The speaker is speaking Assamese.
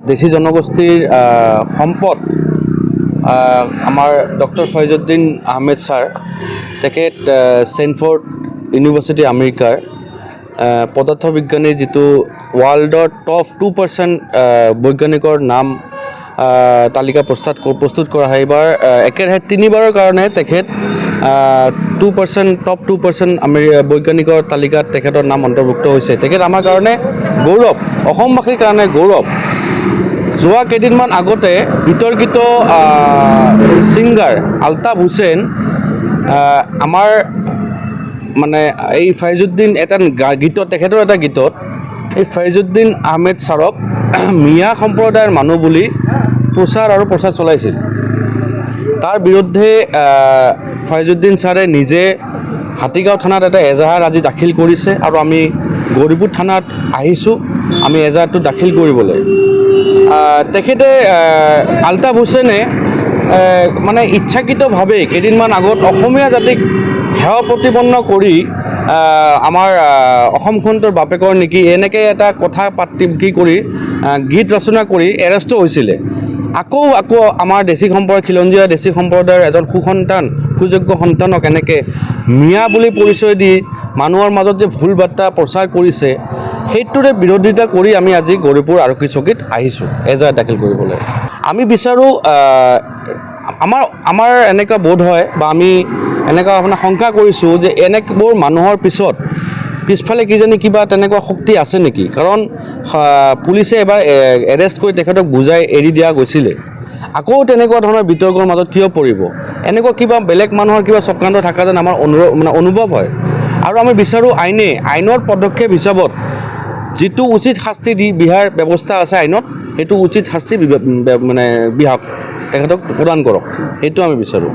দেশী জনগোষ্ঠীৰ সম্পদ আমাৰ ডক্টৰ ফয়জুদ্দিন আহমেদ ছাৰ তেখেত ষ্টেনফৰ্ড ইউনিভাৰ্চিটি আমেৰিকাৰ পদাৰ্থ বিজ্ঞানী যিটো ৱৰ্ল্ডৰ টপ 2% বৈজ্ঞানিকৰ নাম তালিকা প্ৰস্তুত কৰা হয়। এইবাৰ একেৰাহে 3বাৰৰ কাৰণে তেখেত 2% টপ 2% বৈজ্ঞানিকৰ তালিকাত তেখেতৰ নাম অন্তৰ্ভুক্ত হৈছে। তেখেত আমাৰ কাৰণে গৌৰৱ, অসমবাসীৰ কাৰণে গৌৰৱ। যোৱা কেইদিনমান আগতে বিতৰ্কিত ছিংগাৰ আলতাফ হুছেইন আমাৰ মানে এই ফয়জুদ্দিন এটা গীতত তেখেতৰ এটা গীতত এই ফয়জুদ্দিন আহমেদ ছাৰক মিয়া সম্প্ৰদায়ৰ মানুহ বুলি প্ৰচাৰ চলাইছিল। তাৰ বিৰুদ্ধে ফয়জুদ্দিন ছাৰে নিজে হাতীগাঁও থানাত এটা এজাহাৰ আজি দাখিল কৰিছে আৰু আমি গৌৰীপুৰ থানাত আহিছোঁ আমি এজাহাৰটো দাখিল কৰিবলৈ। তেখেতে আলতাফ হুছেইনে মানে ইচ্ছাকৃতভাৱে কেইদিনমান আগত অসমীয়া জাতিক সেৱা প্ৰতিপন্ন কৰি আমাৰ অসমখনটোৰ বাপেকৰ নেকি এনেকৈ এটা কথা পাতি কি কৰি গীত ৰচনা কৰি এৰেষ্টো হৈছিলে। আকৌ আমাৰ দেশী সম্প্ৰদায় খিলঞ্জীয়া দেশী সম্প্ৰদায়ৰ এজন সুযোগ্য সন্তানক এনেকৈ মিয়া বুলি পৰিচয় দি মানুহৰ মাজত যে ভুল বাৰ্তা প্ৰচাৰ কৰিছে সেইটোৰে বিৰোধিতা কৰি আমি আজি গৌৰীপুৰ আৰক্ষী চকীত আহিছোঁ এজাহাৰ দাখিল কৰিবলৈ। আমি বিচাৰোঁ আমাৰ এনেকুৱা বোধ হয় বা আমি এনেকুৱা আপোনাৰ শংকা কৰিছোঁ যে এনেবোৰ মানুহৰ পিছফালে কিজানি কিবা তেনেকুৱা শক্তি আছে নেকি। কাৰণ পুলিচে এবাৰ এৰেষ্ট কৰি তেখেতক বুজাই এৰি দিয়া গৈছিলে, আকৌ তেনেকুৱা ধৰণৰ বিতৰ্কৰ মাজত কিয় পৰিব। এনেকুৱা কিবা বেলেগ মানুহৰ কিবা চক্ৰান্ত থকা যেন আমাৰ অনুভৱ হয়। আৰু আমি বিচাৰোঁ আইনৰ পদক্ষেপ হিচাপত যিটো উচিত শাস্তি বিহাৰ ব্যৱস্থা আছে আইনত সেইটো উচিত শাস্তি বিভাগ তেখেতক প্ৰদান কৰক, সেইটো আমি বিচাৰোঁ।